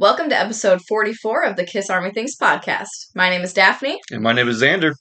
Welcome to episode 44 of the Kiss Army Things podcast. My name is Daphne. And my name is Xander.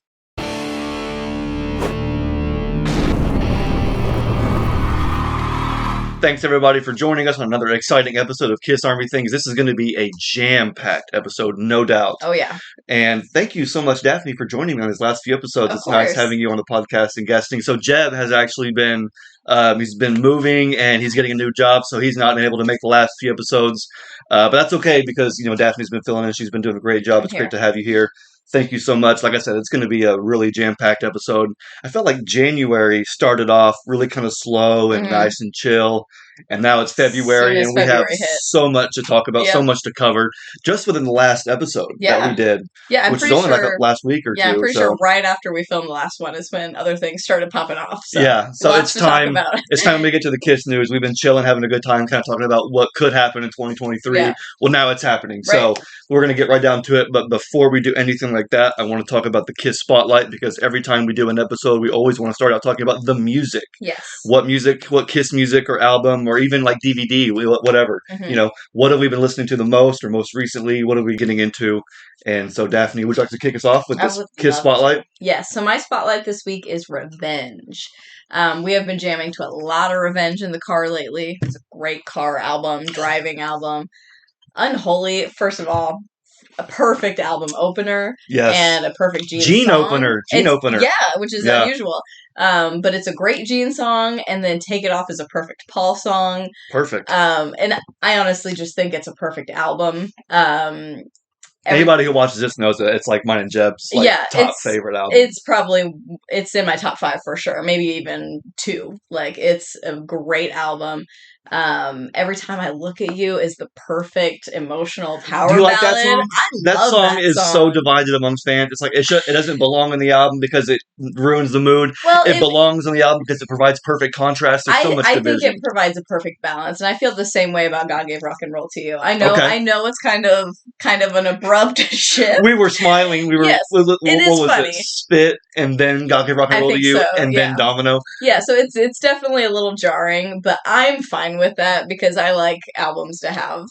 Thanks, everybody, for joining us on another exciting episode of Kiss Army Things. This is going to be a jam-packed episode, no doubt. Oh, yeah. And thank you so much, Daphne, for joining me on these last few episodes. It's nice having you on the podcast and guesting. So Jeb has actually been, he's been moving and he's getting a new job, so he's not been able to make the last few episodes. But that's okay because, Daphne's been filling in. She's been doing a great job. It's great to have you here. Thank you so much. Like I said, it's going to be a really jam-packed episode. I felt like January started off really kind of slow and nice and chill. And now it's February, and we have so much to talk about, so much to cover, just within the last episode that we did, which is only like last week or two. Yeah, I'm pretty sure right after we filmed the last one is when other things started popping off. So so it's time. It's time we get to the Kiss news. We've been chilling, having a good time, kind of talking about what could happen in 2023. Yeah. Well, now it's happening. Right. So we're going to get right down to it. But before we do anything like that, I want to talk about the Kiss Spotlight, because every time we do an episode, we always want to start out talking about the music. Yes. What music, what Kiss music or album, or even like DVD, whatever. What have we been listening to the most or most recently? What are we getting into? And so, Daphne, would you like to kick us off with this Kiss Spotlight? Yes. So my Spotlight this week is Revenge. We have been jamming to a lot of Revenge in the car lately. It's a great car album, driving album. Unholy, first of all, a perfect album opener. Yes. And a perfect Gene opener. Yeah, which is unusual. But it's a great Gene song, and then Take It Off is a perfect Paul song. Perfect. And I honestly just think it's a perfect album. Anybody who watches this knows that it's like mine and Jeb's top favorite album. It's in my top 5 for sure, maybe even 2. Like, it's a great album. Every Time I Look at You is the perfect emotional power ballad. Do you like that song? That song is so divided amongst fans. It's like it doesn't belong in the album because it ruins the mood. Well, it belongs on the album because it provides perfect contrast. There's so much division. I think it provides a perfect balance, and I feel the same way about God Gave Rock and Roll to You. I know it's kind of an abrupt shift. We were smiling. We were it is funny. Spit, and then God Gave Rock and Roll to You, and then Domino. Yeah, so it's definitely a little jarring, but I'm fine with that because I like albums to have,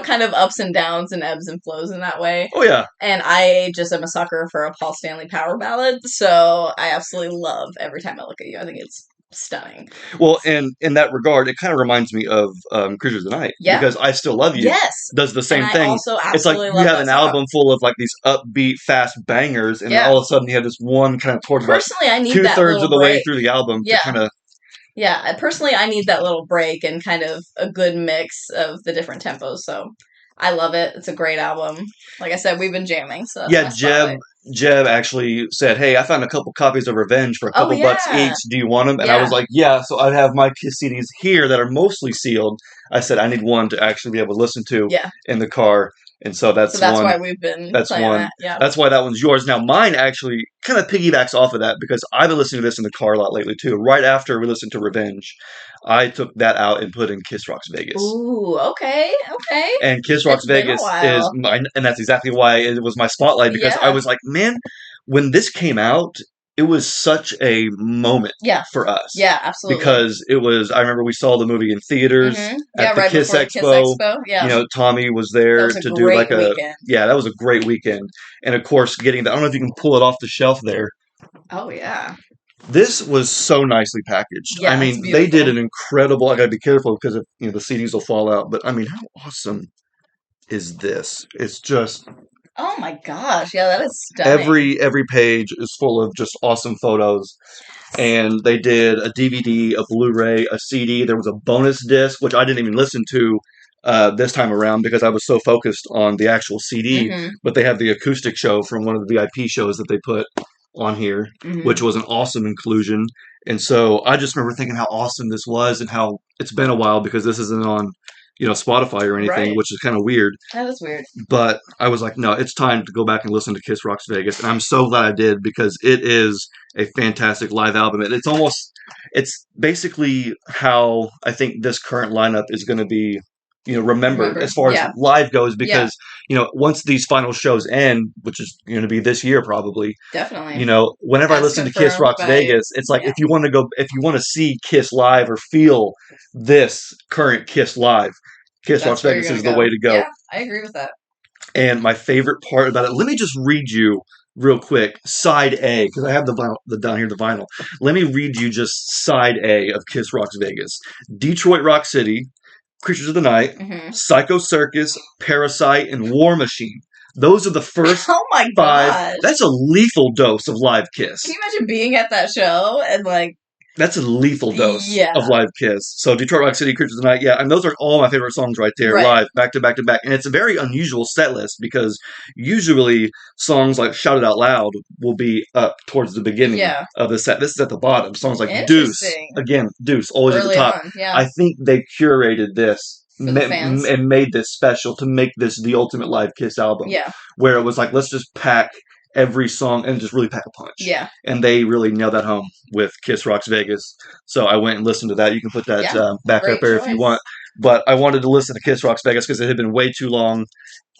kind of ups and downs and ebbs and flows in that way. Oh, yeah. And I just am a sucker for a Paul Stanley power ballad, so I absolutely love Every Time I Look at You. I think it's stunning. Well, and in that regard, it kind of reminds me of Creatures of the Night. Yeah. Because I Still Love You does the same thing. It's like you have an album full of like these upbeat, fast bangers, and all of a sudden you have this one kind of towards personally, I need 2/3 of the way through the album to kind of... Yeah, personally, I need that little break and kind of a good mix of the different tempos, so I love it. It's a great album. Like I said, we've been jamming, so that's Jeb actually said, hey, I found a couple copies of Revenge for a couple bucks each. Do you want them? And I was like, yeah. So I have my Kiss CDs here that are mostly sealed. I said, I need one to actually be able to listen to in the car. And so that's why we've been playing that. Yeah. That's why that one's yours. Now, mine actually kind of piggybacks off of that because I've been listening to this in the car a lot lately, too. Right after we listened to Revenge, I took that out and put in Kiss Rocks Vegas. Ooh, okay. And Kiss Rocks Vegas is mine, and that's exactly why it was my spotlight, because I was like, man, when this came out, it was such a moment for us. Yeah, absolutely. Because it was, I remember we saw the movie in theaters at the right Kiss Expo. Yeah. Tommy was there to do like weekend. Yeah, that was a great weekend. And of course, getting that, I don't know if you can pull it off the shelf there. Oh, yeah. This was so nicely packaged. Yeah, I mean, they did an incredible, I gotta be careful because the CDs will fall out, but I mean, how awesome is this? It's just... Oh my gosh, yeah, that is stunning. Every page is full of just awesome photos. And they did a DVD, a Blu-ray, a CD. There was a bonus disc, which I didn't even listen to this time around because I was so focused on the actual CD. But they have the acoustic show from one of the VIP shows that they put on here, which was an awesome inclusion. And so I just remember thinking how awesome this was and how it's been a while because this isn't on Spotify or anything, which is kind of weird. That is weird. But I was like, no, it's time to go back and listen to Kiss Rocks Vegas. And I'm so glad I did because it is a fantastic live album. It's basically how I think this current lineup is going to be, remembered as far as live goes because, once these final shows end, which is going to be this year probably. Definitely. Whenever I listen to Kiss Rocks Vegas, it's like if you want to see Kiss live or feel this current Kiss live, Kiss Rocks Vegas is the way to go. Yeah, I agree with that. And my favorite part about it, let me just read you real quick, side A, because I have the vinyl, down here, the vinyl. Let me read you just side A of Kiss Rocks Vegas. Detroit Rock City, Creatures of the Night, Psycho Circus, Parasite, and War Machine. Those are the first oh my 5. gosh. That's a lethal dose of live Kiss. Can you imagine being at that show and like... That's a lethal dose of live Kiss. So Detroit Rock City, Creatures of the Night, yeah, and those are all my favorite songs right there, live, back to back to back. And it's a very unusual set list because usually songs like Shout It Out Loud will be up towards the beginning of the set. This is at the bottom. Songs like Deuce, again, Deuce, always early at the top. I think they curated this and made this special to make this the ultimate live Kiss album. Yeah. Where it was like, let's just pack every song and just really pack a punch. Yeah. And they really nailed that home with Kiss Rocks Vegas. So I went and listened to that. You can put that back up there if you want. But I wanted to listen to Kiss Rocks Vegas because it had been way too long.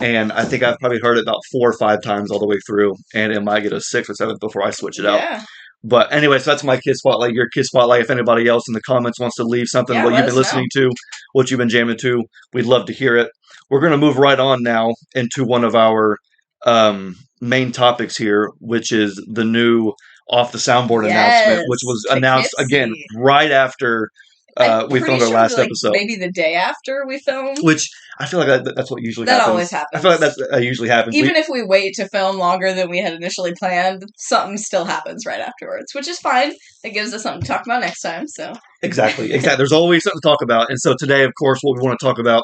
And I think I've probably heard it about 4 or 5 times all the way through. And it might get a 6th or 7th before I switch it out. But anyway, so that's my Kiss Spotlight, your Kiss Spotlight. If anybody else in the comments wants to leave something, what you've been listening to, what you've been jamming to, we'd love to hear it. We're going to move right on now into one of our main topics here, which is the new Off the Soundboard announcement, which was announced again right after we filmed our last episode. Maybe the day after we filmed. Which I feel like that's what usually happens. That always happens. I feel like that usually happens. Even if we wait to film longer than we had initially planned, something still happens right afterwards, which is fine. It gives us something to talk about next time. So Exactly. There's always something to talk about. And so today, of course, what we want to talk about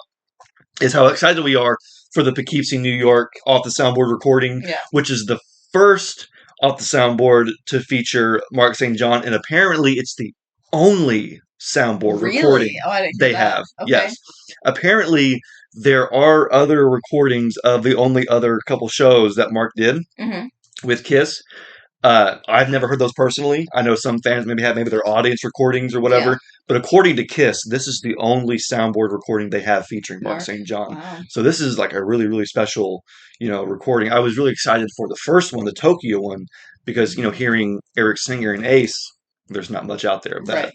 is how excited we are for the Poughkeepsie, New York Off the Soundboard recording, which is the first Off the Soundboard to feature Mark St. John, and apparently it's the only soundboard recording they have. Okay. Yes. Apparently there are other recordings of the only other couple shows that Mark did with Kiss. I've never heard those personally. I know some fans maybe their audience recordings or whatever. But according to Kiss, this is the only soundboard recording they have featuring Mark St. John. Wow. So this is like a really, really special, recording. I was really excited for the first one, the Tokyo one, because, hearing Eric Singer and Ace, there's not much out there of that. Right.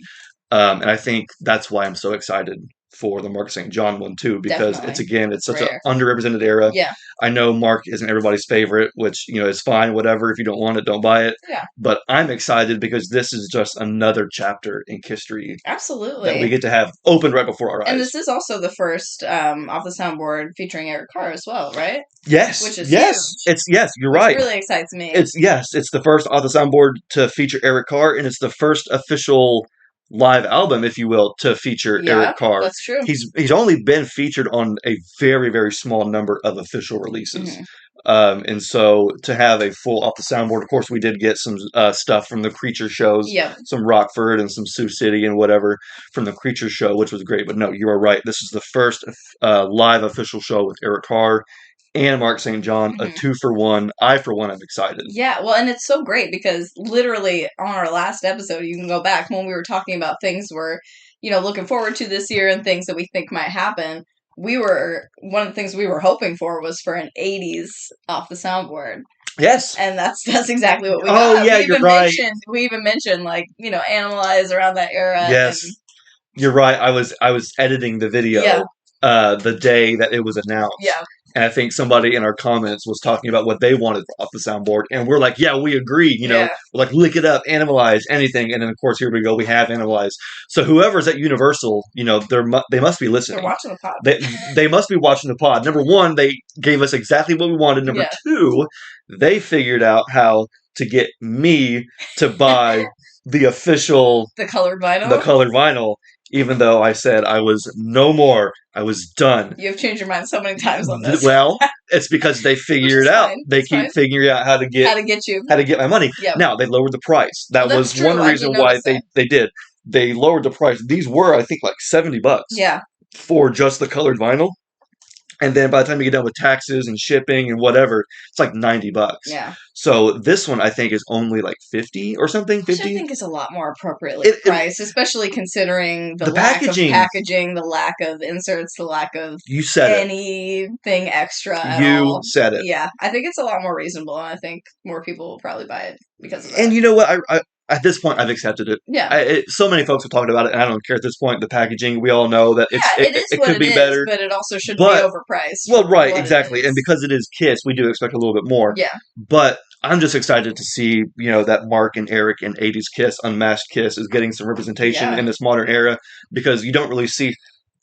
And I think that's why I'm so excited for the Mark St. John one too, because it's such an underrepresented era. Yeah. I know Mark isn't everybody's favorite, which, is fine, whatever. If you don't want it, don't buy it. Yeah. But I'm excited because this is just another chapter in KISStory. Absolutely. That we get to have opened right before our eyes. And this is also the first Off the Soundboard featuring Eric Carr as well, right? Yes. Which is huge. You're right. It really excites me. It's the first Off the Soundboard to feature Eric Carr, and it's the first official live album, if you will, to feature Eric Carr. That's true. He's only been featured on a very, very small number of official releases. And so to have a full Off the Soundboard, of course, we did get some stuff from the Creature shows, some Rockford and some Sioux City and whatever from the Creature show, which was great. But no, you are right. This is the first live official show with Eric Carr and Mark St. John, a 2-for-1. I, for one, am excited. Yeah, well, and it's so great because literally on our last episode, you can go back when we were talking about things we're, looking forward to this year and things that we think might happen. One of the things we were hoping for was for an 80s Off the Soundboard. Yes. And that's exactly what we got. Oh, yeah, you're right. We even mentioned, Animalize around that era. Yes. You're right. I was editing the video the day that it was announced. Yeah. And I think somebody in our comments was talking about what they wanted Off the Soundboard. And we're like, yeah, we agree. We're like, lick it up, Animalize, anything. And then, of course, here we go. We have Animalize. So whoever's at Universal, they must be listening. They're watching the pod. They must be watching the pod. Number one, they gave us exactly what we wanted. Number two, they figured out how to get me to buy the official... The colored vinyl? The colored vinyl. Even though I said I was no more, I was done. You've changed your mind so many times on this. Well, it's because they figure it out. They keep figuring out how to get my money. Yep. Now, they lowered the price. That was true. One reason why they did. They lowered the price. These were, I think, like $70. Yeah. For just the colored vinyl. And then by the time you get done with taxes and shipping and whatever, it's like $90. Yeah. So this one I think is only like $50 or something. $50. Which I think is a lot more appropriately priced, especially considering the lack of packaging, the lack of inserts, the lack of anything extra at all. You said it. Yeah. I think it's a lot more reasonable, and I think more people will probably buy it because of that. And you know what? at this point, I've accepted it. Yeah. So many folks have talked about it, and I don't care at this point. The packaging, we all know that it could be better. But it also shouldn't be overpriced. Well, right, exactly. And because it is Kiss, we do expect a little bit more. Yeah. But I'm just excited to see, that Mark and Eric and 80s Kiss, Unmasked Kiss, is getting some representation in this modern era, because you don't really see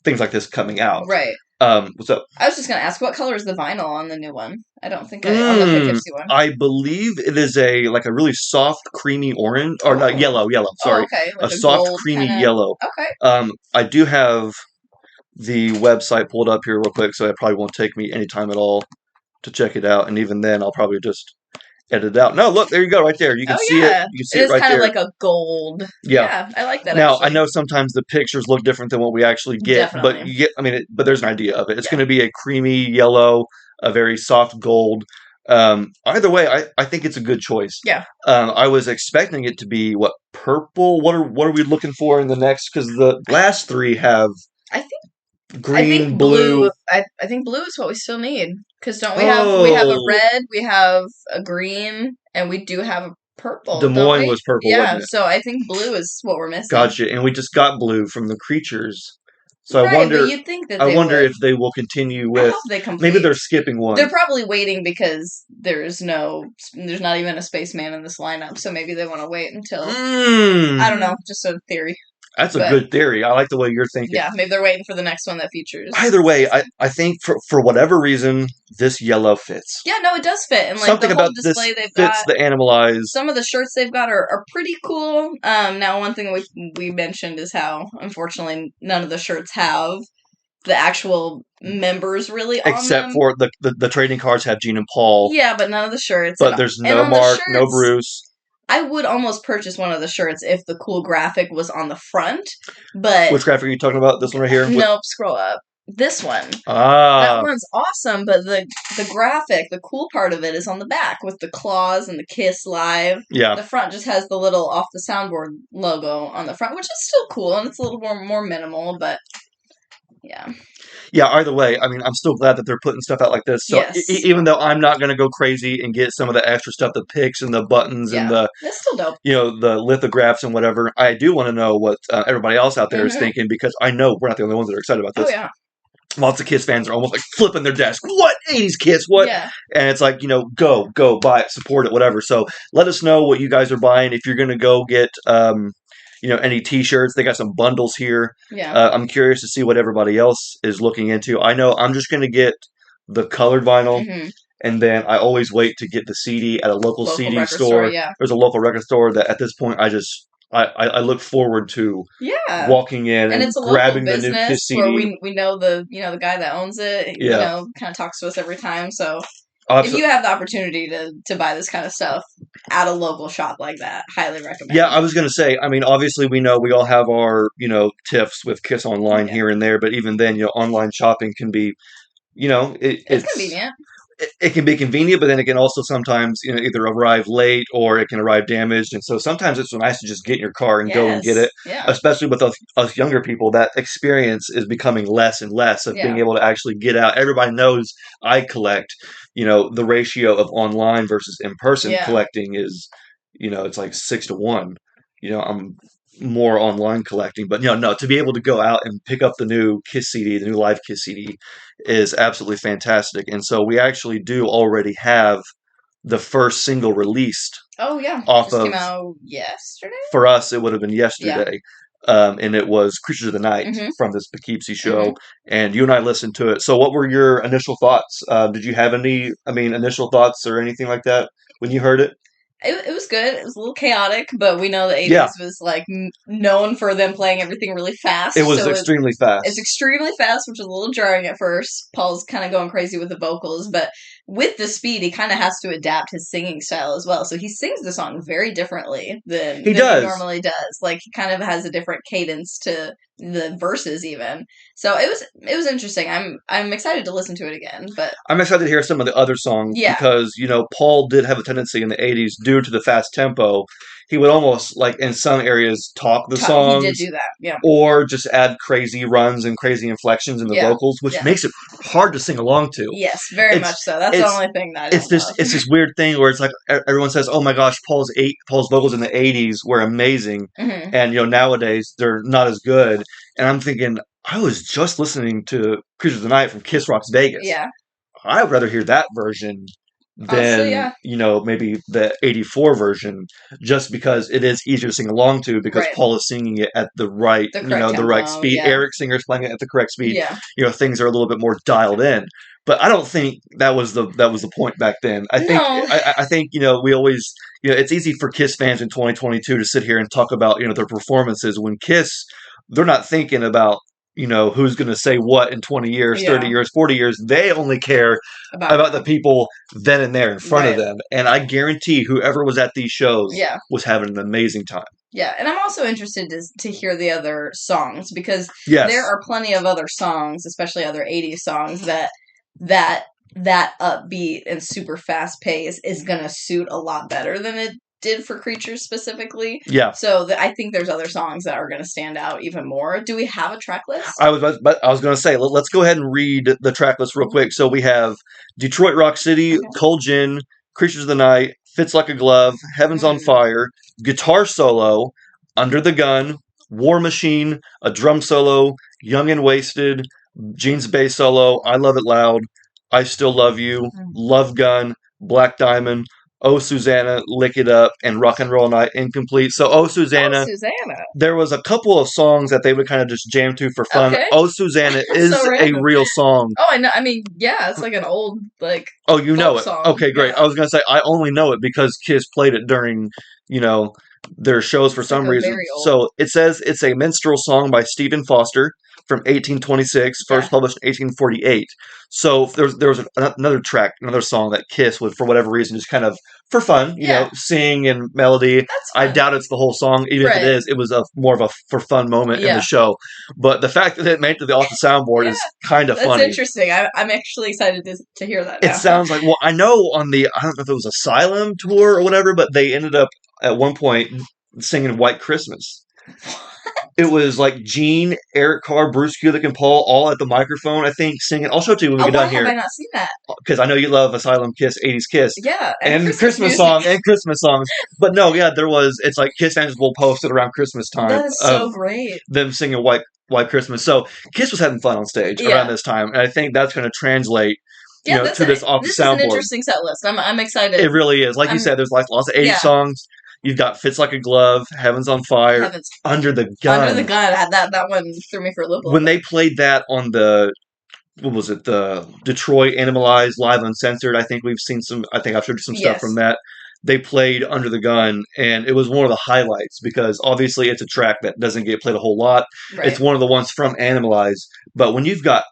things like this coming out. Right. What's up? I was just going to ask, what color is the vinyl on the new one? I don't think on the Poughkeepsie one. I believe it is a really soft, creamy orange, or not yellow, sorry. Oh, okay. Like a soft, creamy yellow. Okay. I do have the website pulled up here real quick, so it probably won't take me any time at all to check it out, and even then I'll probably just edit it out. No, look, there you go, right there. You can see it. You can see it right there. It is kind of like a gold. Yeah, I like that. Now, I know sometimes the pictures look different than what we actually get, but you get. But there's an idea of it. It's going to be a creamy yellow, a very soft gold. Either way, I think it's a good choice. Yeah. I was expecting it to be purple. What are we looking for in the next? Because the last three have. I think green, blue. I think blue is what we still need. Because don't we have a red, we have a green, and we do have a purple. Des Moines was purple, wasn't it? So I think blue is what we're missing. Gotcha. And we just got blue from the Creatures. So right, I wonder. But you'd think that I wonder if they will continue with. I hope maybe they're skipping one. They're probably waiting because there's not even a spaceman in this lineup. So maybe they want to wait until. I don't know. Just a theory. That's a good theory. I like the way you're thinking. Yeah, maybe they're waiting for the next one that features. Either way, I think for whatever reason, this yellow fits. Yeah, no, it does fit. And something the whole about display this fits the Animalize. Some of the shirts they've got are pretty cool. Now, one thing we mentioned is how, unfortunately, none of the shirts have the actual members really on except them. For the trading cards have Gene and Paul. Yeah, but none of the shirts. But there's no Mark, no Bruce. I would almost purchase one of the shirts if the cool graphic was on the front, but... Which graphic are you talking about? This one right here? Nope, scroll up. This one. Ah. That one's awesome, but the graphic, the cool part of it is on the back with the claws and the Kiss Live. Yeah. The front just has the little off the Soundboard logo on the front, which is still cool, and it's a little more minimal, but... Yeah. Yeah, either way, I'm still glad that they're putting stuff out like this. So yes. Even though I'm not going to go crazy and get some of the extra stuff, the pics and the buttons and the that's still dope. The lithographs and whatever, I do want to know what everybody else out there is thinking, because I know we're not the only ones that are excited about this. Oh, yeah. Lots of Kiss fans are almost like flipping their desk. What? 80s Kiss? What? Yeah. And it's like, go, buy it, support it, whatever. So let us know what you guys are buying. If you're going to go get... any T-shirts. They got some bundles here. Yeah. I'm curious to see what everybody else is looking into. I know I'm just going to get the colored vinyl, and then I always wait to get the CD at a local CD store. Yeah. There's a local record store that at this point I look forward to walking in and grabbing the new Kiss CD. Where we know the guy that owns it. Kind of talks to us every time. So. If you have the opportunity to buy this kind of stuff at a local shop like that, highly recommend. Yeah, I was going to say, obviously we know we all have our, tiffs with Kiss Online here and there, but even then, online shopping can be, it's convenient. It can be convenient, but then it can also sometimes, either arrive late or it can arrive damaged. And so sometimes it's nice to just get in your car and go and get it. Yeah. Especially with us younger people, that experience is becoming less and less of being able to actually get out. Everybody knows I collect, the ratio of online versus in-person collecting is, it's like 6-1. I'm more online collecting, but no, to be able to go out and pick up the new Kiss CD, the new live Kiss CD is absolutely fantastic. And so we actually do already have the first single released. Oh yeah. Came out yesterday? For us, it would have been yesterday. Yeah. And it was Creatures of the Night from this Poughkeepsie show. And you and I listened to it. So what were your initial thoughts? Did you have any, initial thoughts or anything like that when you heard it? It was good. It was a little chaotic, but we know the 80s was like known for them playing everything really fast. It was extremely fast. It's extremely fast, which is a little jarring at first. Paul's kind of going crazy with the vocals, but with the speed, he kind of has to adapt his singing style as well. So he sings the song very differently than he normally does. Like he kind of has a different cadence to the verses even. So it was interesting. I'm excited to listen to it again, but I'm excited to hear some of the other songs because, Paul did have a tendency in the 80s due to the fast tempo. he would almost, like, in some areas, talk the songs. He did do that, yeah. Or just add crazy runs and crazy inflections in the vocals, which makes it hard to sing along to. Yes, very much so. That's the only thing that I don't love. It's this weird thing where it's like everyone says, "Oh my gosh, Paul's vocals in the '80s were amazing," and nowadays they're not as good. And I'm thinking, I was just listening to "Creatures of the Night" from Kiss Rocks Vegas. Yeah, I would rather hear that version than maybe the '84 version, just because it is easier to sing along to, because Paul is singing it at the right the right speed. Yeah. Eric Singer's playing it at the correct speed. Yeah. Things are a little bit more dialed in. But I don't think that was the point back then. I think we always it's easy for Kiss fans in 2022 to sit here and talk about their performances, when Kiss, they're not thinking about who's going to say what in 20 years, 30 years, 40 years. They only care about the people then and there in front of them. And I guarantee whoever was at these shows was having an amazing time. Yeah, and I'm also interested to hear the other songs, because there are plenty of other songs, especially other 80s songs, that upbeat and super fast pace is going to suit a lot better than it did for Creatures specifically. Yeah. So I think there's other songs that are going to stand out even more. Do we have a track list? I was going to say, let's go ahead and read the track list real quick. So we have Detroit Rock City, Cold Gin, Creatures of the Night, Fits Like a Glove, Heaven's on Fire, guitar solo, Under the Gun, War Machine, a drum solo, Young and Wasted, Gene's bass solo, I Love It Loud, I Still Love You, Love Gun, Black Diamond, Oh Susanna, Lick It Up, and Rock and Roll Night Incomplete. So Oh Susanna, there was a couple of songs that they would kind of just jam to for fun. Okay. Oh Susanna is a real song. Oh, I know. I mean, yeah, it's like an old Oh, you know it. Song. Okay, great. Yeah. I was gonna say I only know it because Kiss played it during their shows for some reason. So it says it's a minstrel song by Stephen Foster from 1826, first published in 1848. So there was another song that Kiss would, for whatever reason, just kind of, for fun, sing and melody. I doubt it's the whole song. Even if it is, it was more of a for fun moment in the show. But the fact that it made it off the soundboard is kind of funny. That's interesting. I'm actually excited to hear that now. It sounds like, I know on the, I don't know if it was Asylum tour or whatever, but they ended up at one point singing White Christmas. It was like Gene, Eric Carr, Bruce Kulick, and Paul all at the microphone, I think, singing. I'll show it to you when we get done here. Why have I not seen that? Because I know you love Asylum Kiss, 80s Kiss. Yeah. And Christmas songs. But no, it's like Kiss fans will post it around Christmas time. That is so great. Them singing White Christmas. So Kiss was having fun on stage around this time. And I think that's going to translate to this off the soundboard. This is an interesting set list. I'm excited. It really is. Like you said, there's lots of 80s songs. You've got Fits Like a Glove, Heaven's on Fire, Under the Gun. Under the Gun. That one threw me for a loop. When they played that on the Detroit Animalize Live Uncensored, I think I've showed you some stuff from that. They played Under the Gun, and it was one of the highlights, because obviously it's a track that doesn't get played a whole lot. Right. It's one of the ones from Animalize. But when you've got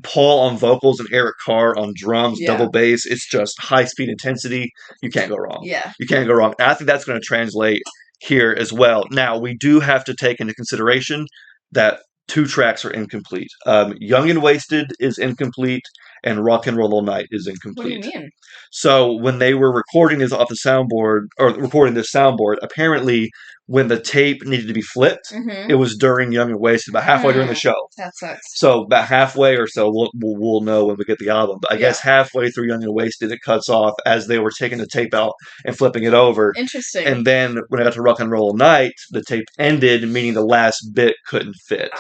Paul on vocals and Eric Carr on drums, double bass, it's just high-speed intensity. You can't go wrong. Yeah. You can't go wrong. And I think that's going to translate here as well. Now, we do have to take into consideration that 2 tracks are incomplete. Young and Wasted is incomplete, and Rock and Roll All Night is incomplete. What do you mean? So when they were recording this off the soundboard, or recording this soundboard, apparently when the tape needed to be flipped, it was during Young and Wasted, about halfway during the show. That sucks. So about halfway or so, we'll know when we get the album. But I guess halfway through Young and Wasted, it cuts off as they were taking the tape out and flipping it over. Interesting. And then when I got to Rock and Roll All Night, the tape ended, meaning the last bit couldn't fit.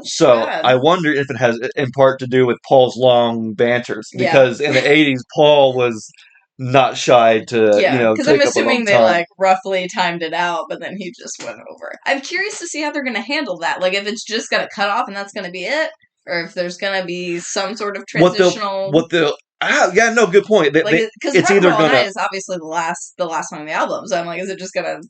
So sad. I wonder if it has in part to do with Paul's long banters, because in the 80s, Paul was not shy to, because I'm assuming they roughly timed it out, but then he just went over. I'm curious to see how they're going to handle that. Like, if it's just going to cut off and that's going to be it, or if there's going to be some sort of transitional. Good point. Because it's either going to is obviously the last song of the album. So I'm like, is it just going to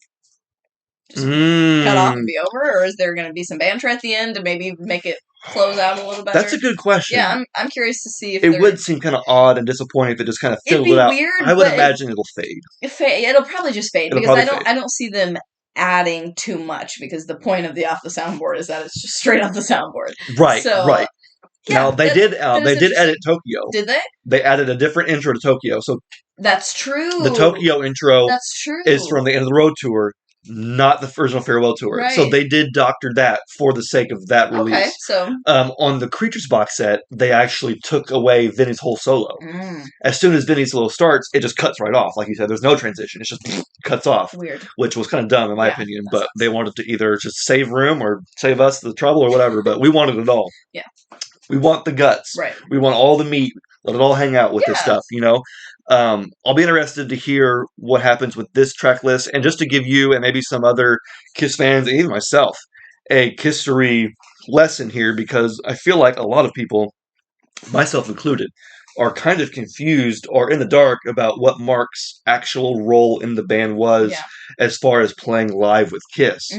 cut off and be over, or is there going to be some banter at the end to maybe make it close out a little better? That's a good question. Yeah, I'm curious to see if it would seem kind of odd and disappointing if it just kind of fizzled it out. Weird, I would imagine it'll fade. It'll probably just fade, because I don't see them adding too much, because the point of the off the soundboard is that it's just straight off the soundboard. Right. So, right. Yeah, now they did edit Tokyo. Did they? They added a different intro to Tokyo. So that's true. The Tokyo intro is from the End of the Road tour. not the original farewell tour. Right. So they did doctor that for the sake of that release. Okay, so on the Creatures box set, they actually took away Vinny's whole solo. As soon as Vinny's solo starts, it just cuts right off. Like you said, there's no transition. It just cuts off. Weird. Which was kind of dumb in my opinion, but they wanted to either just save room or save us the trouble or whatever, but we wanted it all. Yeah. We want the guts. Right. We want all the meat. Let it all hang out with this stuff, you know? I'll be interested to hear what happens with this track list, and just to give you and maybe some other KISS fans, and even myself, a KISStory lesson here, because I feel like a lot of people, myself included, are kind of confused or in the dark about what Mark's actual role in the band was as far as playing live with KISS.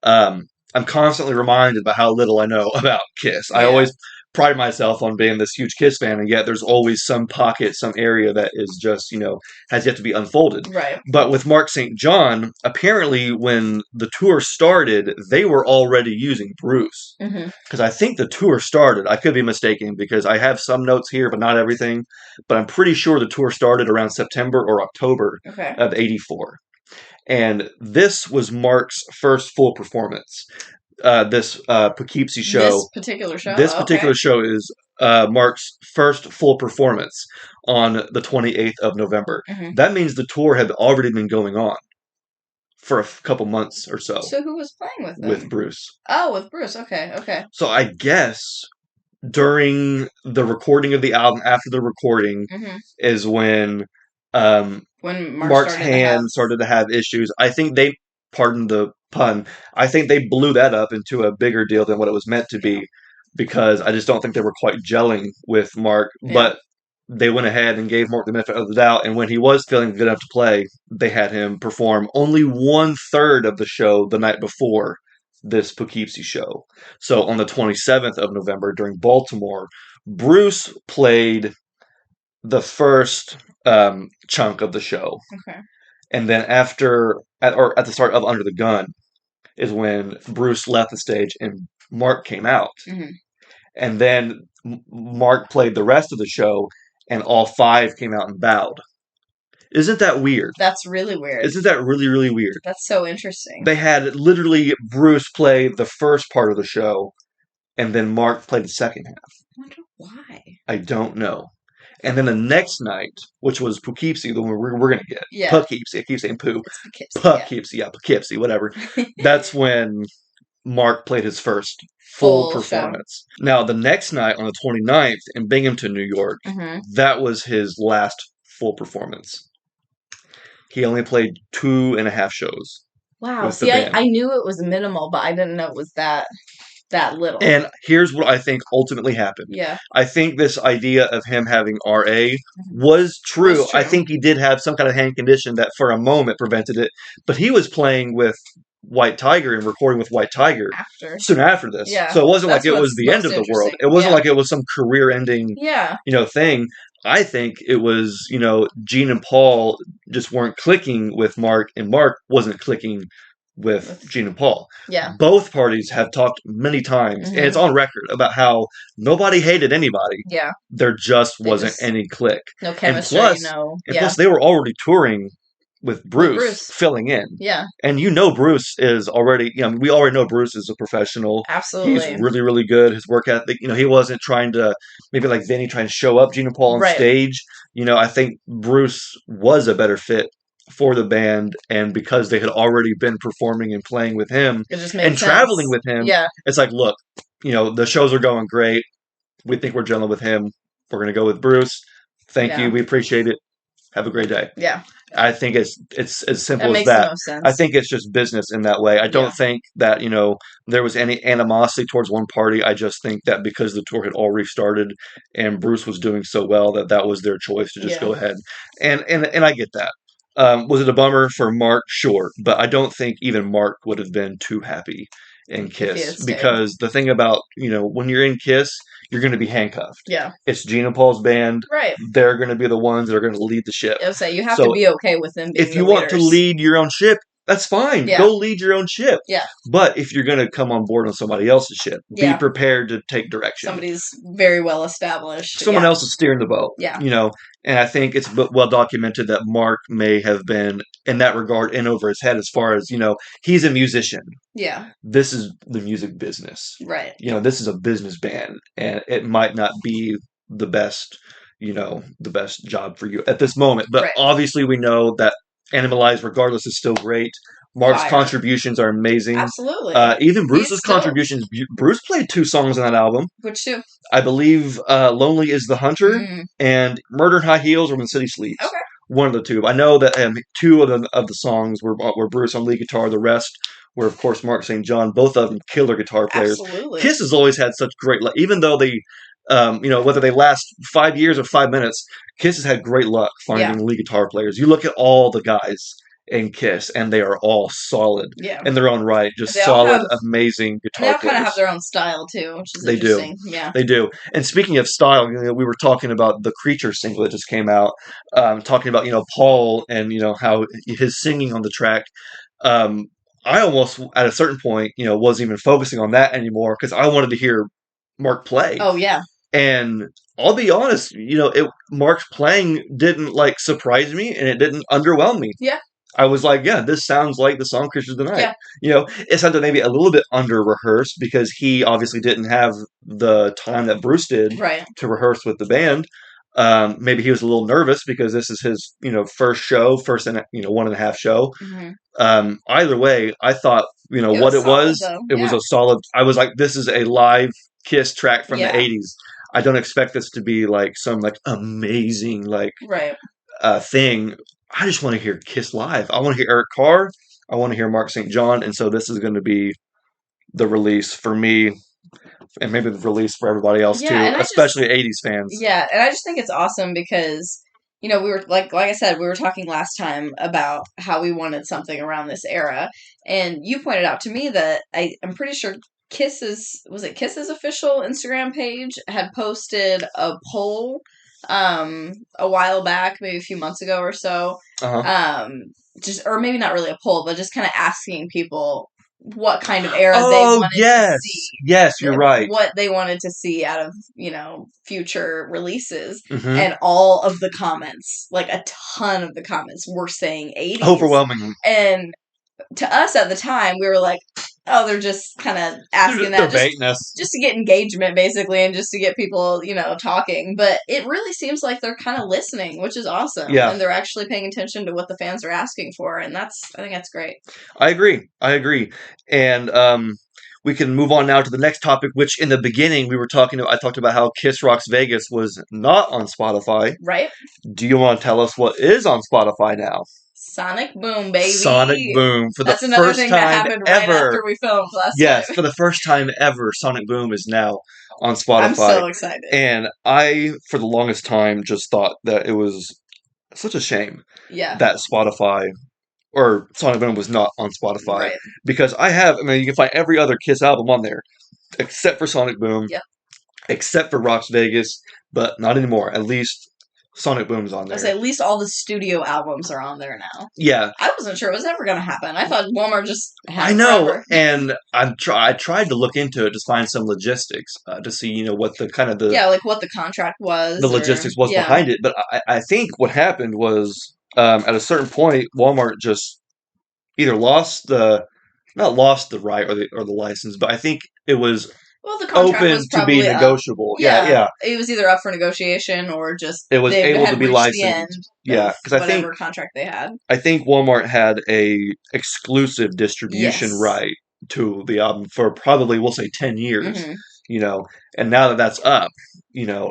I'm constantly reminded about how little I know about KISS. I always pride myself on being this huge KISS fan, and yet there's always some pocket, some area that is just, you know, has yet to be unfolded. Right. But with Mark St. John, apparently when the tour started, they were already using Bruce. Because I think the tour started, I could be mistaken because I have some notes here, but not everything. But I'm pretty sure the tour started around September or October of '84. And this was Mark's first full performance. This Poughkeepsie show. This particular show? This particular show is Mark's first full performance on the 28th of November. That means the tour had already been going on for a couple months or so. So who was playing with them? With Bruce. Oh, with Bruce. Okay. So I guess during the recording of the album, after the recording, is when Mark's hand started to have issues. I think they, pardon the pun, I think they blew that up into a bigger deal than what it was meant to be, because I just don't think they were quite gelling with Mark. But they went ahead and gave Mark the benefit of the doubt, and when he was feeling good enough to play, they had him perform only 1/3 of the show the night before this Poughkeepsie show. So on the 27th of November during Baltimore, Bruce played the first chunk of the show. And then at the start of Under the Gun is when Bruce left the stage and Mark came out. And then Mark played the rest of the show and all 5 came out and bowed. Isn't that weird? That's really weird. Isn't that really, really weird? That's so interesting. They had literally Bruce play the first part of the show and then Mark played the second half. I wonder why. I don't know. And then the next night, which was Poughkeepsie, the one we're going to get. Yeah. Poughkeepsie. I keep saying Pooh. Poughkeepsie. Poughkeepsie, whatever. That's when Mark played his first full performance. Show. Now, the next night on the 29th in Binghamton, New York, that was his last full performance. He only played 2.5 shows. Wow. See, I knew it was minimal, but I didn't know it was that little. And here's what I think ultimately happened. Yeah. I think this idea of him having RA was true. I think he did have some kind of hand condition that for a moment prevented it. But he was playing with White Tiger and recording with White Tiger soon after this. Yeah. So it wasn't like it was the end of the world. It wasn't like it was some career-ending thing. I think it was, Gene and Paul just weren't clicking with Mark, and Mark wasn't clicking with Gene and Paul. Yeah. Both parties have talked many times, and it's on record, about how nobody hated anybody. Yeah. There just wasn't any click. No chemistry, plus they were already touring with Bruce filling in. Yeah. And Bruce is already, we already know Bruce is a professional. Absolutely. He's really, really good. His work ethic, he wasn't trying to, maybe like Vinny trying to show up Gene and Paul on stage. I think Bruce was a better fit for the band, and because they had already been performing and playing with him and traveling with him, it's like, look, the shows are going great. We think we're gelling with him. We're going to go with Bruce. Thank you. We appreciate it. Have a great day. Yeah. I think it's as simple as makes that. No sense. I think it's just business in that way. I don't think that, there was any animosity towards one party. I just think that because the tour had already started and Bruce was doing so well that was their choice to just go ahead. And I get that. Was it a bummer for Mark? Sure. But I don't think even Mark would have been too happy in KISS. Because the thing about, when you're in KISS, you're going to be handcuffed. Yeah. It's Gene and Paul's band. Right. They're going to be the ones that are going to lead the ship. I was saying, you have to be okay with them being if you want to lead your own ship, that's fine. Yeah. Go lead your own ship. Yeah. But if you're going to come on board on somebody else's ship, Yeah. be prepared to take direction. Somebody's very well established. Someone else is steering the boat. Yeah. And I think it's well documented that Mark may have been, in that regard, in over his head as far as, he's a musician. Yeah. This is the music business. Right. This is a business band, and it might not be the best, the best job for you at this moment. But obviously we know that Animalize, regardless, is still great. Mark's contributions are amazing. Absolutely. Even Bruce's contributions. Bruce played 2 songs on that album. Which 2? I believe Lonely is the Hunter and Murder in High Heels or When the City Sleeps. Okay. One of the 2. I know that 2 of the songs were Bruce on lead guitar. The rest were, of course, Mark St. John. Both of them killer guitar players. Absolutely. Kiss has always had such great luck. Even though they, whether they last 5 years or 5 minutes, Kiss has had great luck finding lead guitar players. You look at all the guys in Kiss, and they are all solid in their own right. Just solid, amazing guitar players. They all kind of have their own style, too, which is interesting. Yeah. They do. And speaking of style, we were talking about the Creature single that just came out, talking about, Paul and, how his singing on the track. I almost, at a certain point, wasn't even focusing on that anymore because I wanted to hear Mark play. Oh, yeah. And I'll be honest, Mark's playing didn't, surprise me, and it didn't underwhelm me. Yeah. I was like, yeah, this sounds like the song Creatures of the Night. Yeah. It sounded maybe a little bit under-rehearsed because he obviously didn't have the time that Bruce did to rehearse with the band. Maybe he was a little nervous because this is his, first show, 1.5 show. Mm-hmm. Either way, I thought, what it was, it was a solid, I was like, this is a live Kiss track from the 80s. I don't expect this to be some amazing, thing. I just want to hear Kiss live. I want to hear Eric Carr. I want to hear Mark St. John. And so this is going to be the release for me, and maybe the release for everybody else too, especially 80s fans. Yeah, and I just think it's awesome because, we were, like I said, we were talking last time about how we wanted something around this era. And you pointed out to me that I'm pretty sure Kiss's official Instagram page had posted a poll a while back, maybe a few months ago or so. Or maybe not really a poll, but just kind of asking people what kind of era they wanted to see. Yes, you're right. What they wanted to see out of, future releases. Mm-hmm. And all of the comments, a ton of the comments were saying 80s. Overwhelmingly. And to us at the time, we were like, oh, they're just kind of asking that just to get engagement, basically, and just to get people, talking. But it really seems like they're kind of listening, which is awesome. Yeah. And they're actually paying attention to what the fans are asking for, and I think that's great. I agree. And we can move on now to the next topic, which in the beginning I talked about how Kiss Rocks Vegas was not on Spotify. Right. Do you want to tell us what is on Spotify now? Sonic Boom, baby. Sonic Boom. That's another thing that happened right after we filmed last time. Yes, for the first time ever, Sonic Boom is now on Spotify. I'm so excited. And I, for the longest time, just thought that it was such a shame that Spotify or Sonic Boom was not on Spotify. Right. Because you can find every other Kiss album on there, except for Sonic Boom, except for Rocks Vegas, but not anymore. At least Sonic Boom's on there. At least all the studio albums are on there now. Yeah. I wasn't sure it was ever going to happen. I thought Walmart just had I know. Forever. And I tried to look into it to find some logistics to see, what the kind of the... Yeah, what the contract was. The logistics was behind it. But I think what happened was, at a certain point, Walmart just either not lost the right or the license, but I think it was... Well, the contract open was to be negotiable. Yeah. It was either up for negotiation or just it was able to be licensed. Because I think whatever contract they had. I think Walmart had a exclusive distribution right to the album for probably, we'll say, 10 years. Mm-hmm. And now that that's up,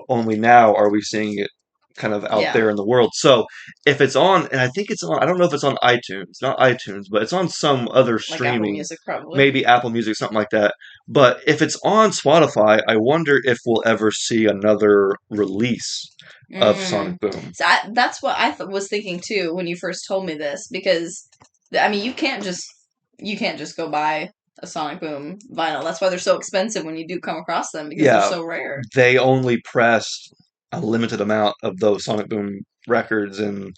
only now are we seeing it kind of out there in the world. So if it's on, and I think it's on, I don't know if it's on iTunes, not iTunes, but it's on some other streaming, Apple Music probably. Maybe Apple Music, something like that. But if it's on Spotify, I wonder if we'll ever see another release of Sonic Boom. So that's what I was thinking too when you first told me this, because you can't just go buy a Sonic Boom vinyl. That's why they're so expensive when you do come across them, because they're so rare. They only pressed a limited amount of those Sonic Boom records, and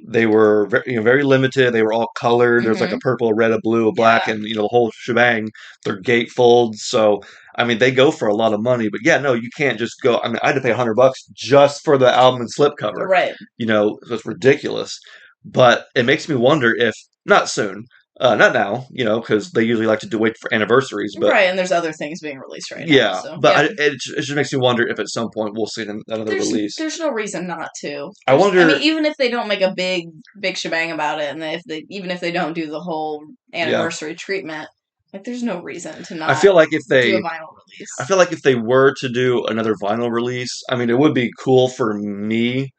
They were very limited. They were all colored. There's like a purple, a red, a blue, a black, and the whole shebang. They're gatefolds. So I mean, they go for a lot of money. But yeah, no, you can't just go. I mean, I had to pay $100 just for the album and slipcover. Right. So it's ridiculous. But it makes me wonder if not soon. Not now, because they usually like to wait for anniversaries. But, right, and there's other things being released right now. Yeah, so, but it just makes me wonder if at some point we'll see another release. There's no reason not to. I wonder. I mean, even if they don't make a big shebang about it, and even if they don't do the whole anniversary treatment, like there's no reason to not. I feel like if they do a vinyl release. I feel like if they were to do another vinyl release, I mean, it would be cool for me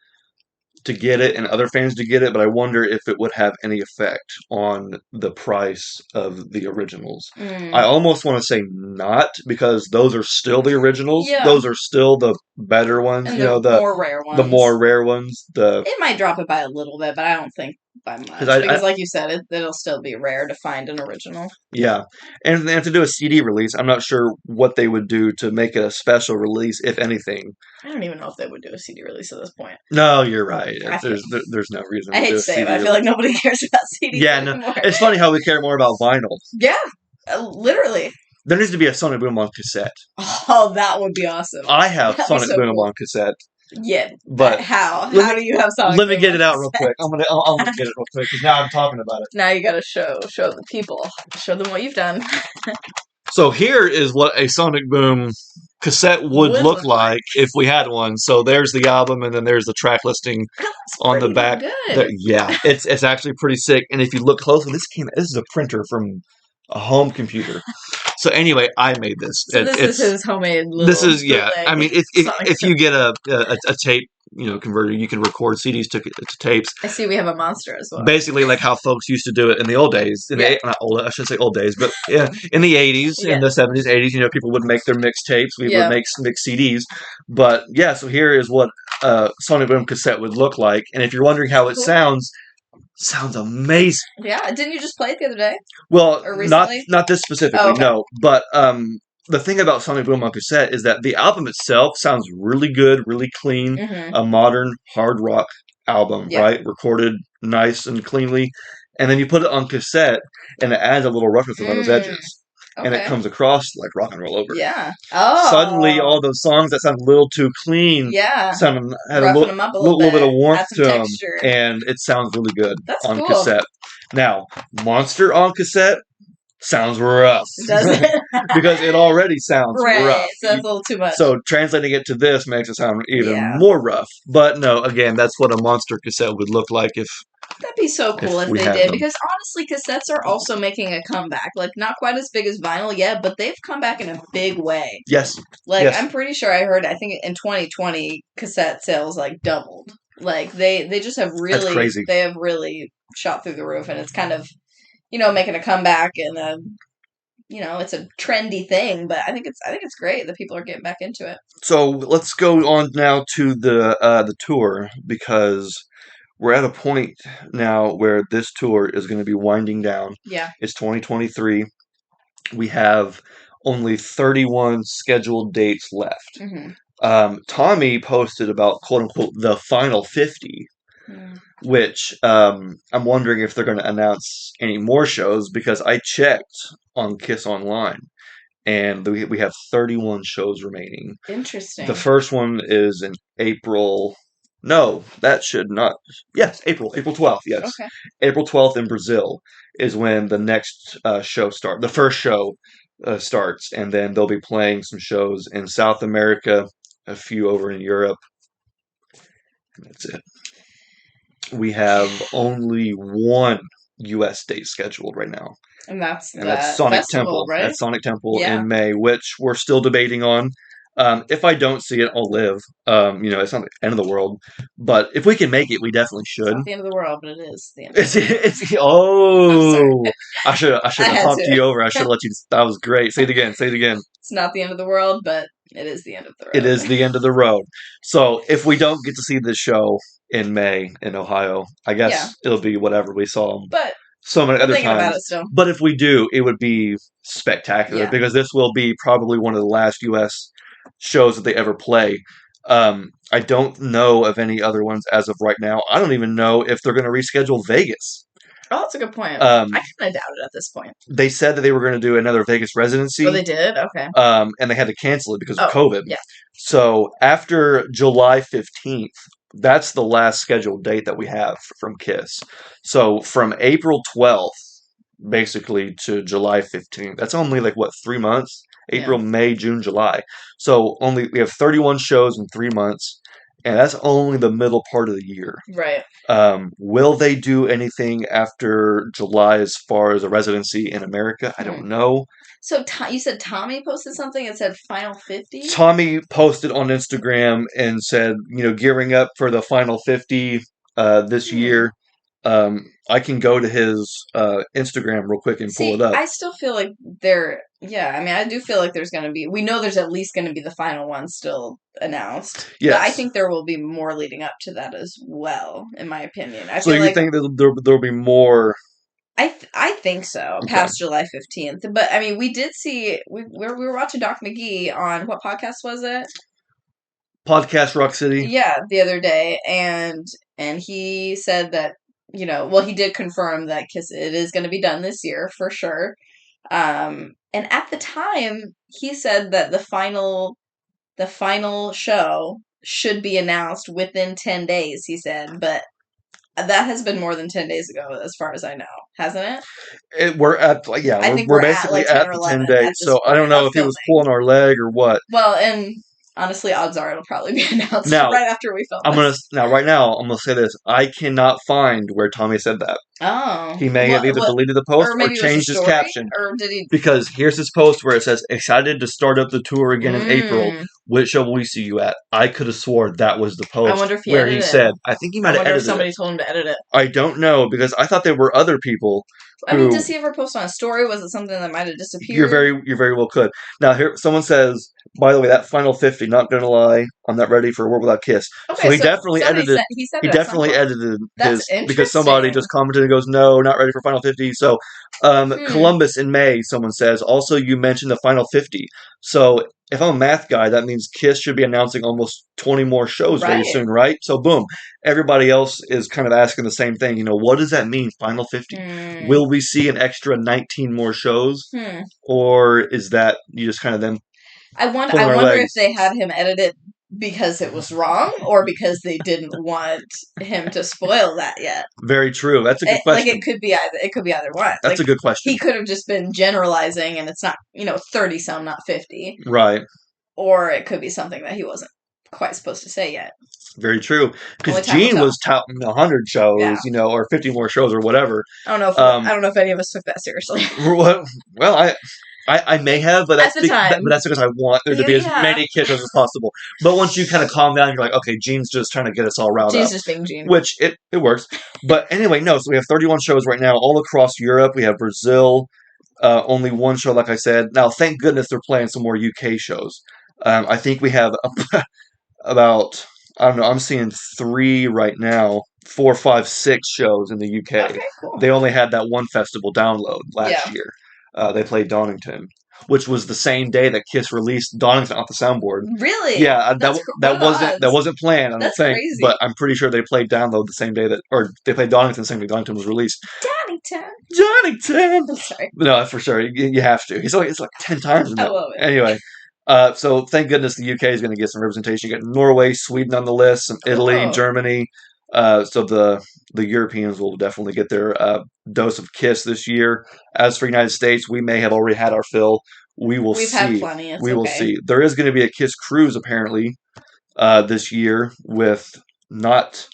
to get it and other fans to get it, but I wonder if it would have any effect on the price of the originals. I almost want to say not, because those are still the originals. Yeah. Those are still the better ones, and the more rare ones. The more rare ones. It might drop it by a little bit, but I don't think by much. Because like you said, it'll still be rare to find an original. Yeah. And to do a CD release, I'm not sure what they would do to make it a special release, if anything. I don't even know if they would do a CD release at this point. No, you're right. There's no reason to do a CD. I hate to say it, but I feel like nobody cares about CDs anymore. No. It's funny how we care more about vinyl. Yeah, literally. There needs to be a Sonic Boom on cassette. Oh, that would be awesome. I have Sonic Boom on cassette. Yeah, but how do you have Sonic? Let me get it out real quick. I'm gonna get it real quick because now I'm talking about it. Now you gotta show the people, show them what you've done. So here is what a Sonic Boom cassette would look like if we had one. So there's the album, and then there's the track listing on the back. Good. Yeah, it's actually pretty sick. And if you look closely, this is a printer from a home computer. So anyway, I made this. So this is his homemade little bootleg. I mean, if you get a tape, converter, you can record CDs to tapes. I see we have a monster as well. Basically, like how folks used to do it in the old days. I should say old days, but in the 80s, in the 70s, 80s, people would make their mixtapes. We would make mix CDs. But yeah, so here is what Sonic Boom cassette would look like. And if you're wondering how it sounds amazing. Yeah, didn't you just play it the other day? Well, not this specifically, no. But the thing about Sonic Boom on cassette is that the album itself sounds really good, really clean, a modern hard rock album, right? Recorded nice and cleanly. And then you put it on cassette, and it adds a little roughness around those edges. Okay. And it comes across like rock and roll over. Yeah. Oh. Suddenly, all those songs that sound a little too clean had a little bit of warmth to them. And it sounds really good on cassette. Now, Monster on cassette sounds rough. Does it? Because it already sounds rough. So that's a little too much. So translating it to this makes it sound even more rough. But no, again, that's what a Monster cassette would look like if... That'd be so cool if they did. Because honestly, cassettes are also making a comeback. Like, not quite as big as vinyl yet, but they've come back in a big way. Yes. I'm pretty sure I heard, I think in 2020, cassette sales, doubled. They just have really... That's crazy. They have really shot through the roof, and it's kind of... making a comeback, and it's a trendy thing, but I think it's great that people are getting back into it. So let's go on now to the tour, because we're at a point now where this tour is going to be winding down. Yeah, it's 2023. We have only 31 scheduled dates left. Mm-hmm. Tommy posted about quote unquote the final 50. Which I'm wondering if they're going to announce any more shows, because I checked on KISS Online and we have 31 shows remaining. Interesting. The first one is in April. No, that should not. Yes, April 12th. Yes, okay. April 12th in Brazil is when the next show starts. The first show starts, and then they'll be playing some shows in South America, a few over in Europe, and that's it. We have only one U.S. date scheduled right now. And that's Sonic Festival, Temple. Right? That's Sonic Temple in May, which we're still debating on. If I don't see it, I'll live. It's not the end of the world. But if we can make it, we definitely should. It's not the end of the world, but it is the end of the world. I should have talked you over. I should have let you... That was great. Say it again. It's not the end of the world, but it is the end of the road. It is the end of the road. So if we don't get to see this show in May in Ohio, I guess it'll be whatever we saw. But so many other times. About it still. But if we do, it would be spectacular, because this will be probably one of the last U.S. shows that they ever play. I don't know of any other ones as of right now. I don't even know if they're going to reschedule Vegas. Oh, that's a good point. I kind of doubt it at this point. They said that they were going to do another Vegas residency. Oh, they did? Okay. And they had to cancel it because of COVID. Yeah. So after July 15th, that's the last scheduled date that we have from KISS. So from April 12th, basically, to July 15th, that's only 3 months? April, May, June, July. So we have 31 shows in 3 months, and that's only the middle part of the year. Right. Will they do anything after July as far as a residency in America? I don't know. So you said Tommy posted something that said Final 50? Tommy posted on Instagram and said, gearing up for the Final 50 this year. I can go to his Instagram real quick and pull it up. I still feel like I do feel like there's going to be, we know there's at least going to be the final one still announced. Yes. But I think there will be more leading up to that as well, in my opinion. So you think that there'll be more? I think so, past July 15th. But, I mean, we did see, we were watching Doc McGee on, what podcast was it? Podcast Rock City. Yeah, the other day. And he said that, he did confirm that KISS, it is going to be done this year, for sure. And at the time, he said that the final show should be announced within 10 days, he said. But that has been more than 10 days ago, as far as I know, hasn't it? We're basically at the 10 days. So I don't know if he was pulling our leg or what. Well, and honestly, odds are it'll probably be announced right after we film Right now, I'm going to say this. I cannot find where Tommy said that. Oh. He may have either deleted the post or changed his caption. Or did he? Because here's his post where it says, excited to start up the tour again in April. Which show will we see you at? I could have swore that was the post. I wonder if he where he said, I think he might have edited it. I wonder if somebody told him to edit it. I don't know, because I thought there were other people. I mean, does he ever post on a story? Was it something that might have disappeared? You very well could. Now, here, someone says, by the way, that Final 50, not gonna lie, I'm not ready for a World Without KISS. Okay, so he definitely edited. He definitely edited his, because somebody just commented and goes, no, not ready for Final 50. So, Columbus in May, someone says, also you mentioned the Final 50. So if I'm a math guy, that means KISS should be announcing almost 20 more shows very soon, right? So boom, everybody else is kind of asking the same thing. What does that mean, Final 50? Will we see an extra 19 more shows? Or is that you just kind of them? I wonder if they had him edit it because it was wrong or because they didn't want him to spoil that yet. Very true. That's a good question. It could be either one. That's a good question. He could have just been generalizing and it's not, 30 some, not 50. Right. Or it could be something that he wasn't quite supposed to say yet. Very true. Because Gene was touting 100 shows, or 50 more shows or whatever. I don't know if any of us took that seriously. Well, I may have, but that's because I want there to be as many KISS shows as possible. But once you kind of calm down, you're like, okay, Gene's just trying to get us all riled up. Gene's just being Gene. Which, it works. But anyway, no, so we have 31 shows right now all across Europe. We have Brazil, only one show, like I said. Now, thank goodness they're playing some more UK shows. I think we have about, I don't know, I'm seeing 3 right now. 4, 5, 6 shows in the UK. Okay, cool. They only had that one festival download last year. They played Donington, which was the same day that KISS released Donington off the Soundboard. Really? Yeah, that wasn't planned. I don't think, crazy. But I'm pretty sure they played Download the same day they played Donington the same day Donington was released. Donington. I'm sorry. No, for sure, you have to. It's like 10 times. I love it. Anyway. So thank goodness the UK is going to get some representation. You got Norway, Sweden on the list, some Italy, Germany. So the Europeans will definitely get their dose of KISS this year. As for the United States, we may have already had our fill. We've had plenty. We will see. There is going to be a KISS cruise apparently this year with not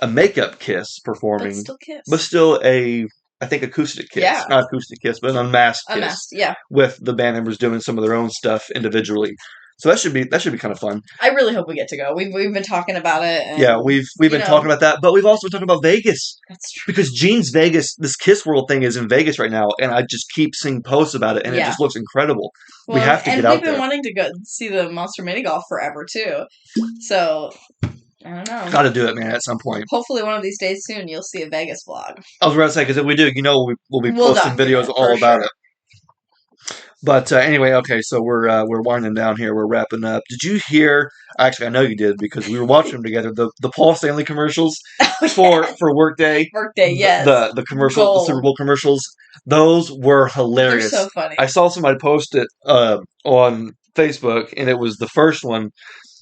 a makeup KISS performing, but still I think acoustic KISS. Yeah. Not acoustic KISS, but an unmasked KISS. Unmasked, yeah. With the band members doing some of their own stuff individually. So that should be kind of fun. I really hope we get to go. We've been talking about it. And, yeah, we've been talking about that, but we've also been talking about Vegas. That's true. Because Gene's Vegas, this KISS World thing is in Vegas right now, and I just keep seeing posts about it, and it just looks incredible. Well, we have to get out there. And we've been wanting to go see the Monster Mini Golf forever too. So I don't know. Got to do it, man. At some point. Hopefully, one of these days soon, you'll see a Vegas vlog. I was about to say because if we do, we'll be posting videos all about it. But anyway, okay, so we're winding down here. We're wrapping up. Did you hear? Actually, I know you did because we were watching them together. The Paul Stanley commercials for Workday. Workday, yes. The commercial, the Super Bowl commercials. Those were hilarious. They're so funny. I saw somebody post it on Facebook, and it was the first one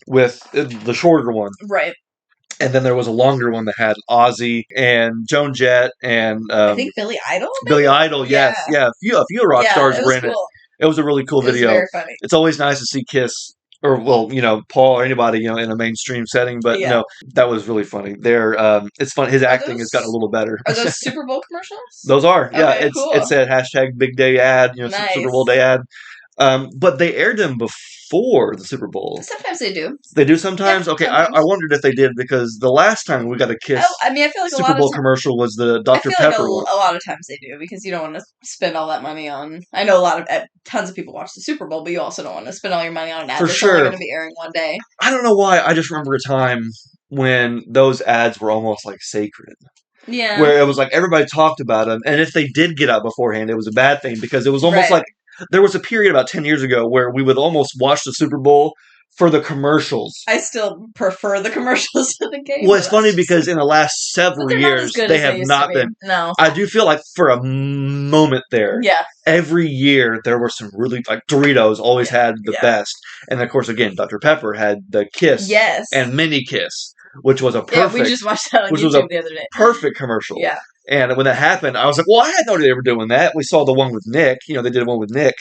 with the shorter one. Right. And then there was a longer one that had Ozzy and Joan Jett and I think Billy Idol. Maybe? Billy Idol, yes, yeah. A few rock stars were in it. It was a really cool video. Very funny. It's always nice to see Kiss, or Paul or anybody, in a mainstream setting. But that was really funny. It's fun. His acting has gotten a little better. Are those Super Bowl commercials? Those are. Okay, yeah. cool. It said #Big Day ad. Nice. Super Bowl Day ad. But they aired them before the Super Bowl. Sometimes they do. They do sometimes? Yeah, okay, sometimes. I wondered if they did because the last time we got a Kiss I feel like Super Bowl commercial was the Dr. Pepper one. A lot of times they do because you don't want to spend all that money on... I know tons of people watch the Super Bowl, but you also don't want to spend all your money on an ad that's only going to be airing one day. I don't know why. I just remember a time when those ads were almost like sacred. Yeah. Where it was like everybody talked about them, and if they did get out beforehand, it was a bad thing because it was almost like there was a period about 10 years ago where we would almost watch the Super Bowl for the commercials. I still prefer the commercials to the game. Well, it's funny because in the last several years, they have not been. No. I do feel like for a moment there, every year there were some really, like Doritos always had the best. And of course, again, Dr. Pepper had the Kiss and Mini Kiss, which was a perfect... Yeah, we just watched that on YouTube the other day. Perfect commercial. Yeah. And when that happened, I was like, well, I had no idea they were doing that. We saw the one with Nick. They did one with Nick.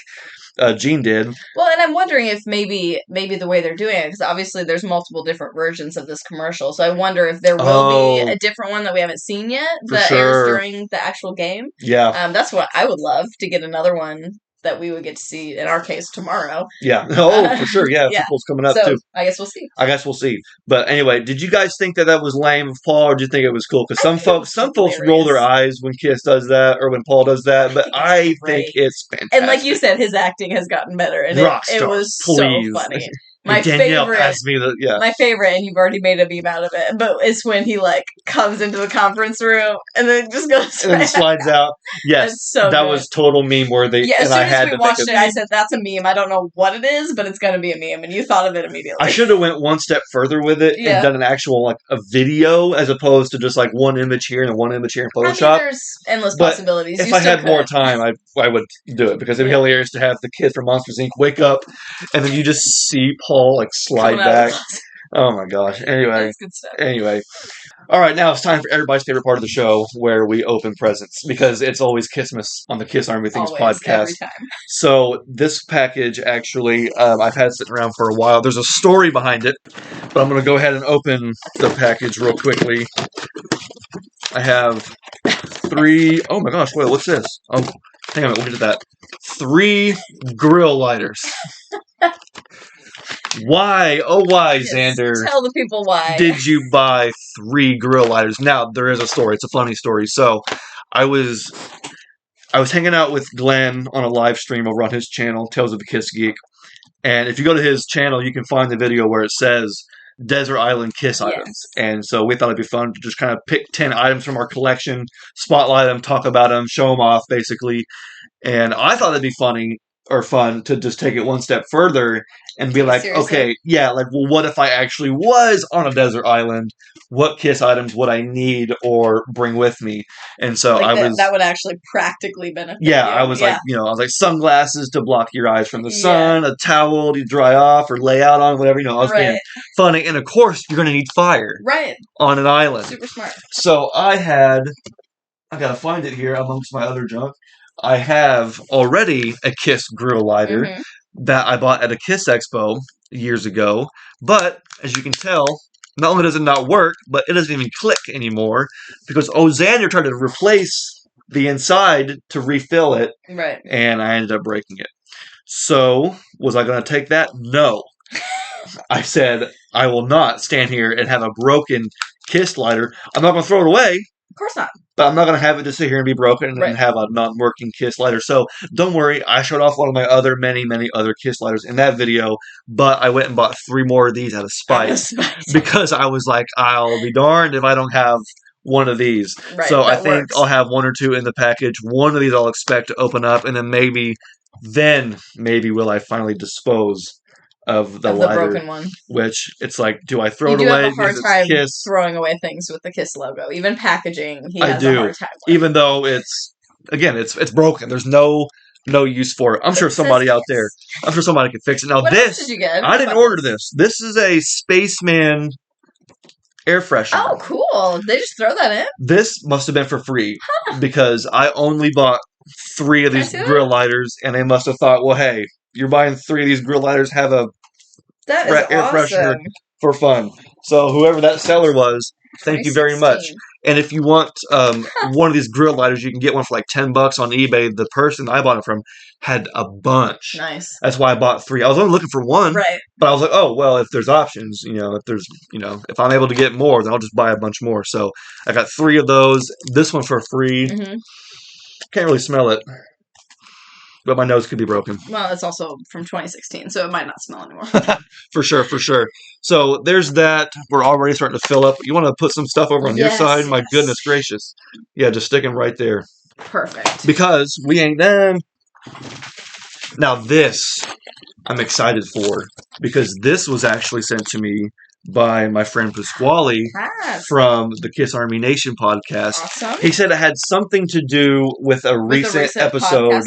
Gene did. Well, and I'm wondering if maybe the way they're doing it, because obviously there's multiple different versions of this commercial, so I wonder if there will be a different one that we haven't seen yet that airs during the actual game. Yeah. That's what I would love, to get another one that we would get to see, in our case, tomorrow. Yeah. Oh, for sure. Yeah. Football's coming up, too. I guess we'll see. But anyway, did you guys think that was lame of Paul, or did you think it was cool? Because some folks roll their eyes when Kiss does that, or when Paul does that, but I think it's fantastic. And like you said, his acting has gotten better, and it was so funny. My favorite, and you've already made a meme out of it, but it's when he comes into the conference room and then just goes and then slides out. Yes, that was total meme worthy. Yeah, as soon as we watched it, I said, "That's a meme. I don't know what it is, but it's gonna be a meme." And you thought of it immediately. I should have went one step further with it and done an actual a video as opposed to just one image here and one image here in Photoshop. There's endless possibilities. If I had more time, I would do it because it'd be hilarious to have the kid from Monsters Inc. wake up and then you just see Paul slide back. Oh my gosh. Anyway. All right, now it's time for everybody's favorite part of the show where we open presents because it's always Kissmas on the Kiss Army Things podcast. Every time. So this package actually, I've had sitting around for a while. There's a story behind it, but I'm going to go ahead and open the package real quickly. I have 3. Oh my gosh, wait, what's this? Oh, hang on, we'll get to that. 3 grill lighters. Why, Xander? Tell the people why. Did you buy 3 grill lighters? Now, there is a story. It's a funny story. So, I was hanging out with Glenn on a live stream over on his channel, Tales of the Kiss Geek. And if you go to his channel, you can find the video where it says Desert Island Kiss items. And so we thought it'd be fun to just kind of pick 10 items from our collection, spotlight them, talk about them, show them off, basically. And I thought it'd be fun to just take it one step further and be like, seriously? Okay, well, what if I actually was on a desert island? What Kiss items would I need or bring with me? And so that would actually practically benefit. Yeah, you. I was like sunglasses to block your eyes from the sun, a towel to dry off or lay out on, whatever. I was being funny, and of course you're going to need fire, on an island. Super smart. So I gotta find it here amongst my other junk. I have already a Kiss grill lighter that I bought at a Kiss Expo years ago. But, as you can tell, not only does it not work, but it doesn't even click anymore because Xander tried to replace the inside to refill it. Right. And I ended up breaking it. So, was I going to take that? No. I said, I will not stand here and have a broken Kiss lighter. I'm not going to throw it away. Of course not. But I'm not going to have it just sit here and be broken and have a non-working Kiss lighter. So don't worry. I showed off one of my many, many other Kiss lighters in that video. But I went and bought 3 more of these out of spite. Because I was like, I'll be darned if I don't have one of these. So I think I'll have 1 or 2 in the package. One of these I'll expect to open up. And then maybe then maybe will I finally dispose of the lighter, broken one. Which it's like, do I throw it away? You do have a hard time Kiss? throwing away things with the Kiss logo. Even packaging, he has a hard time with. Even though it's broken. There's no use for it. I'm sure somebody out there. I'm sure somebody could fix it. Now what else did you get? I didn't order this. This is a Spaceman air freshener. Oh, cool. They just throw that in? This must have been for free because I only bought 3 of these grill lighters, and they must have thought, well, hey, you're buying 3 of these grill lighters, have a air freshener for fun. So whoever that seller was, thank you very much. And if you want one of these grill lighters, you can get one for like $10 on eBay. The person I bought it from had a bunch. Nice. That's why I bought 3. I was only looking for 1. Right. But I was like, oh, well, if there's options, if I'm able to get more, then I'll just buy a bunch more. So I got 3 of those. This one for free. Mm-hmm. Can't really smell it. But my nose could be broken. Well, it's also from 2016, so it might not smell anymore. For sure. So there's that. We're already starting to fill up. You want to put some stuff over on your side? My goodness gracious. Yeah, just stick them right there. Perfect. Because we ain't done. Now this, I'm excited for. Because this was actually sent to me by my friend Pasquale from the Kiss Army Nation podcast. Awesome. He said it had something to do with a recent episode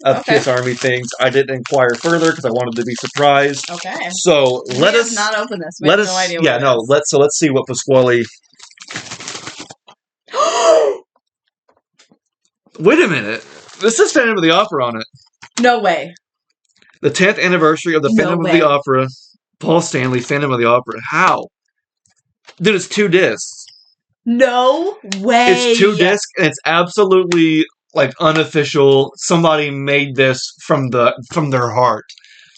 of Kiss Army things. I didn't inquire further because I wanted to be surprised. Okay. So let us not open this. We have no idea what it is. Let's see what Pasquale. Wait a minute. This is Phantom of the Opera on it. No way. The 10th anniversary of the Phantom of the Opera. Paul Stanley, Phantom of the Opera. How? Dude, it's 2 discs. No way. It's 2 discs, and it's absolutely like unofficial. Somebody made this from their heart.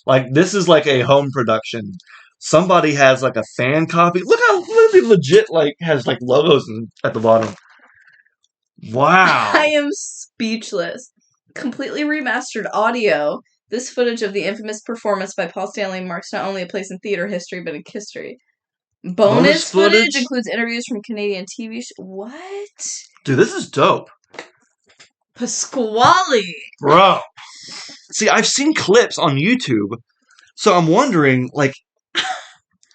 Like this is like a home production. Somebody has like a fan copy. Look how legit like has like logos at the bottom. Wow. I am speechless. Completely remastered audio. This footage of the infamous performance by Paul Stanley marks not only a place in theater history, but in KISStory. Bonus footage includes interviews from Canadian TV shows. What? Dude, this is dope. Pasquale. Bro. See, I've seen clips on YouTube, so I'm wondering, like,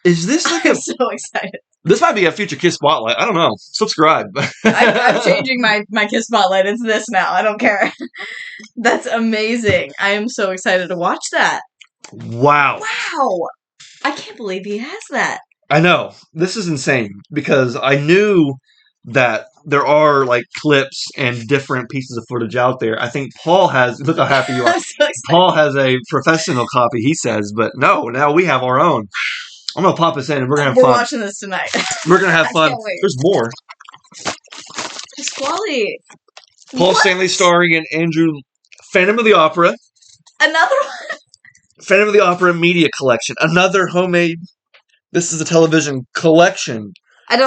is this like I'm so excited. This might be a future Kiss Spotlight. I don't know. Subscribe. I'm changing my Kiss Spotlight. It's this now. I don't care. That's amazing. I am so excited to watch that. Wow. I can't believe he has that. I know. This is insane because I knew that there are like clips and different pieces of footage out there. I think Paul has, look how happy you are. I'm so excited. Paul has a professional copy, he says, but no, now we have our own. I'm going to pop this in and we're going to have fun. We're watching this tonight. We're going to have fun. There's more. Pasquale. Paul Stanley starring in Andrew Phantom of the Opera. Another one. Phantom of the Opera Media Collection. Another homemade. This is a television collection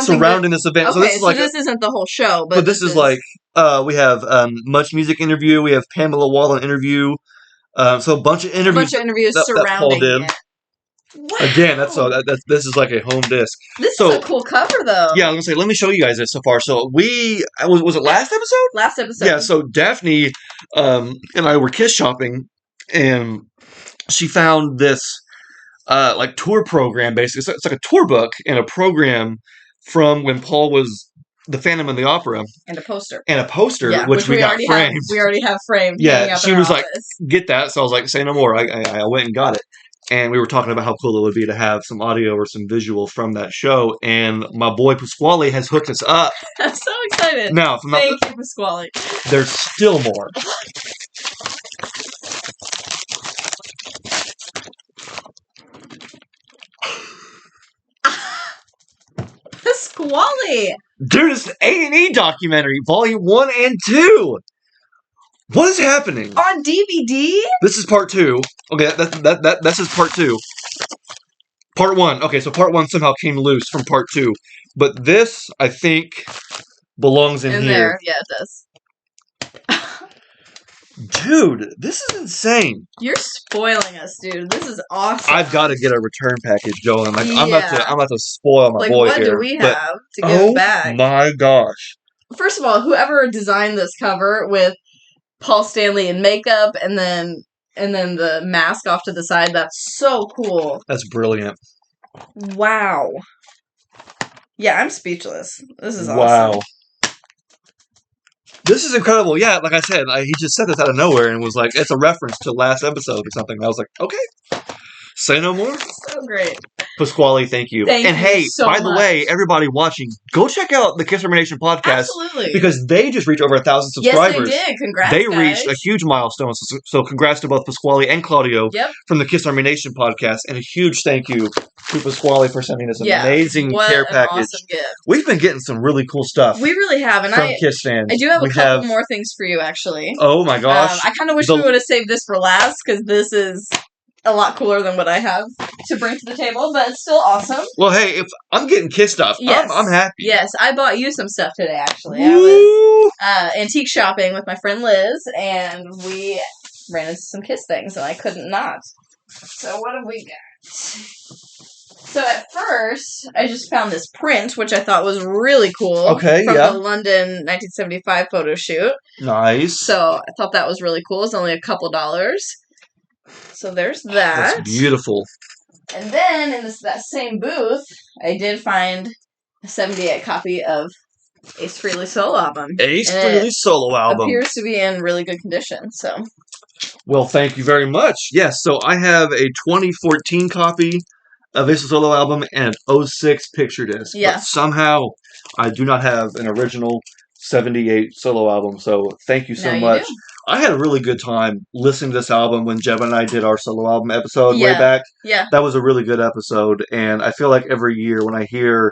surrounding this event. Okay, so this isn't the whole show, but this is like we have Much Music interview. We have Pamela Wallen interview. So a bunch of interviews. Surrounding it. Wow. Again, this is like a home disc. This is a cool cover, though. Yeah, I was gonna say, let me show you guys this so far. So was it last episode? Last episode. Yeah. So Daphne and I were Kiss shopping, and she found this like tour program. Basically, it's like a tour book and a program from when Paul was the Phantom of the Opera, and a poster, yeah, which we got framed. We already have framed. Yeah, she was like, "Get that." So I was like, "Say no more." I went and got it. And we were talking about how cool it would be to have some audio or some visual from that show. And my boy Pasquale has hooked us up. I'm so excited. Now, thank you, Pasquale. There's still more. Pasquale. Dude, it's an A&E documentary, Volume 1 and 2. What is happening? On DVD? This is part 2. Okay, this is part 2. Part 1. Okay, so part 1 somehow came loose from part 2. But this, I think, belongs in here. There. Yeah, it does. Dude, this is insane. You're spoiling us, dude. This is awesome. I've got to get a return package going. Like, I'm about to spoil my boy here. What do we have to give back? Oh my gosh. First of all, whoever designed this cover with Paul Stanley in makeup and then and then the mask off to the side. That's so cool. That's brilliant. Wow. Yeah, I'm speechless. This is wow. awesome. This is incredible. Yeah, like I said, he just said this out of nowhere and was like, it's a reference to last episode or something. And I was like, okay. Say no more. So great. Pasquale, thank you. Thank and you hey, so by much. the way, everybody watching, go check out the KISStory Nation podcast. Absolutely. Because they just reached over 1,000 subscribers. Yes, they did. Congrats, They guys. reached a huge milestone. So congrats to both Pasquale and Claudio from the KISStory Nation podcast. And a huge thank you to Pasquale for sending us an amazing care package. Awesome gift. We've been getting some really cool stuff. We really have. And from KISS fans. I do have a couple more things for you, actually. Oh my gosh. I kind of wish we would have saved this for last, because this is a lot cooler than what I have to bring to the table, but it's still awesome. Well, hey, if I'm getting KISS stuff, yes. I'm happy. Yes, I bought you some stuff today, actually. Woo! I was antique shopping with my friend Liz, and we ran into some KISS things, and I couldn't not. So what have we got? So at first, I just found this print, which I thought was really cool. Okay, from the London 1975 photo shoot. Nice. So I thought that was really cool. It's only a couple dollars. So there's that. That's beautiful. And then in that same booth, I did find a 78 copy of Ace Frehley solo album. Ace Frehley solo album. Appears to be in really good condition. So. Well, thank you very much. Yes, so I have a 2014 copy of Ace solo album and an 06 picture disc. Yeah. But somehow I do not have an original 78 solo album. So thank you so much. I had a really good time listening to this album when Jeb and I did our solo album episode way back. Yeah. That was a really good episode. And I feel like every year when I hear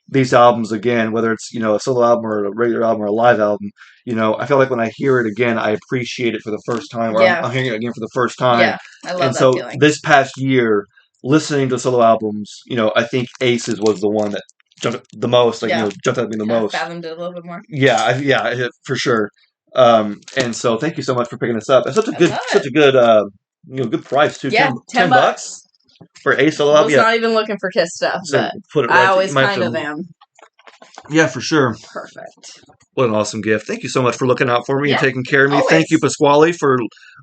these albums again, whether it's, a solo album or a regular album or a live album, I feel like when I hear it again, I appreciate it for the first time. Or I'm hearing it again for the first time. Yeah, I love that feeling. So this past year, listening to solo albums, I think Aces was the one that jumped the most. Jumped at me the most. Fathomed it a little bit more. Yeah, for sure. And so thank you so much for picking this up. It's such a good, good price too. Yeah, $10 for Ace solo album. I was not even looking for KISS stuff, but I always kind of am. Yeah, for sure. Perfect. What an awesome gift. Thank you so much for looking out for me and taking care of me. Always. Thank you, Pasquale, for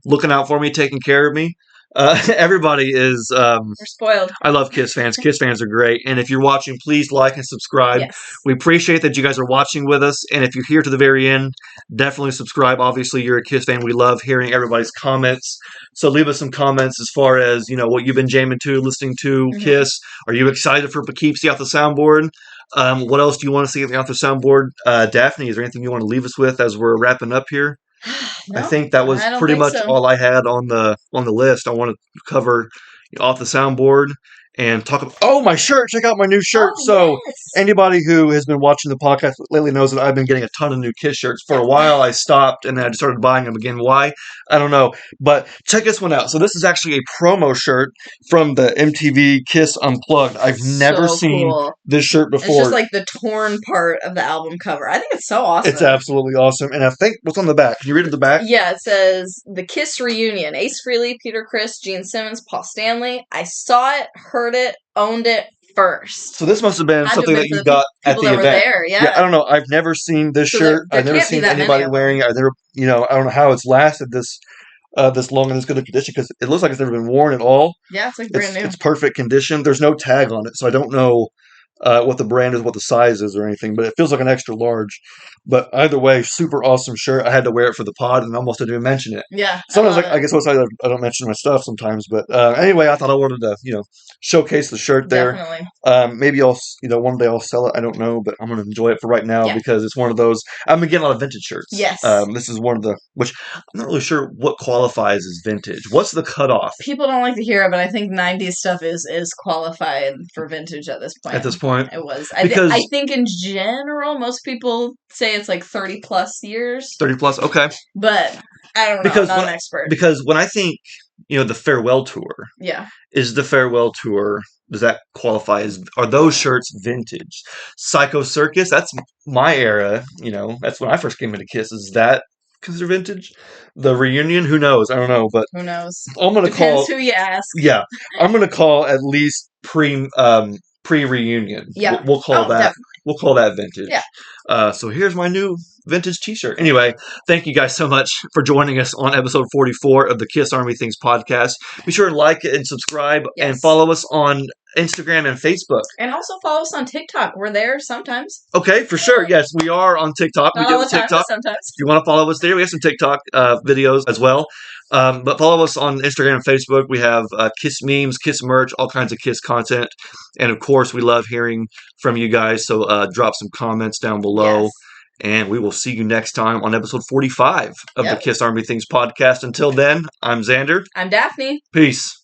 looking out for me, taking care of me. Everybody is... We're spoiled. I love KISS fans. KISS fans are great. And if you're watching, please like and subscribe. Yes. We appreciate that you guys are watching with us. And if you're here to the very end, definitely subscribe. Obviously, you're a KISS fan. We love hearing everybody's comments. So leave us some comments as far as, what you've been jamming to, listening to KISS. Are you excited for Poughkeepsie off the soundboard? What else do you want to see off the soundboard? Daphne, is there anything you want to leave us with as we're wrapping up here? No, I think that was pretty much all I had on the list. I want to cover off the soundboard and talk about... Oh, my shirt! Check out my new shirt! Anybody who has been watching the podcast lately knows that I've been getting a ton of new KISS shirts. For a while, I stopped, and then I just started buying them again. Why? I don't know. But check this one out. So this is actually a promo shirt from the MTV KISS Unplugged. I've never seen this shirt before. It's just like the torn part of the album cover. I think it's so awesome. It's absolutely awesome. And I think, what's on the back? Can you read at the back? Yeah, it says, The KISS Reunion. Ace Frehley, Peter Criss, Gene Simmons, Paul Stanley. I saw it, heard it, owned it first. So this must have been something that you got at the event. There, I don't know. I've never seen this shirt. I've never seen anybody wearing it. I've never, I don't know how it's lasted this long in this good a condition, because it looks like it's never been worn at all. Yeah, it's like brand new. It's perfect condition. There's no tag on it, so I don't know what the brand is, what the size is, or anything, but it feels like an extra large. But either way, super awesome shirt. I had to wear it for the pod and almost didn't even mention it. Yeah. Sometimes I guess I don't mention my stuff sometimes, but anyway, I thought I wanted to showcase the shirt there. Definitely. Maybe I'll one day I'll sell it. I don't know, but I'm going to enjoy it for right now because it's one of those. I've been getting a lot of vintage shirts. Yes. This is one of the, which I'm not really sure what qualifies as vintage. What's the cutoff? People don't like to hear it, but I think 90s stuff is qualified for vintage at this point. At this point, it was. I think in general, most people say it's like 30 plus years. 30 plus, okay. But I don't know. I'm not an expert. Because when I think, the farewell tour. Yeah. Is the farewell tour, does that qualify as, are those shirts vintage? Psycho Circus, that's my era, that's when I first came into KISS. Is that considered vintage? The reunion, who knows? I don't know, but who knows? I'm going to call. Depends who you ask. Yeah. I'm going to call at least pre-reunion. Yeah. We'll call that. Definitely. We'll call that vintage. Yeah. So here's my new vintage t-shirt. Anyway, thank you guys so much for joining us on episode 44 of the Kiss Army Things podcast. Be sure to like and subscribe and follow us on Instagram and Facebook. And also follow us on TikTok. We're there sometimes. Okay, for sure. Yes, we are on TikTok. Not we all the time, but sometimes. If you want to follow us there, we have some TikTok videos as well. But follow us on Instagram and Facebook. We have Kiss memes, Kiss merch, all kinds of Kiss content. And of course, we love hearing from you guys. So drop some comments down below. Yes. And we will see you next time on episode 45 of the Kiss Army Things podcast. Until then, I'm Xander. I'm Daphne. Peace.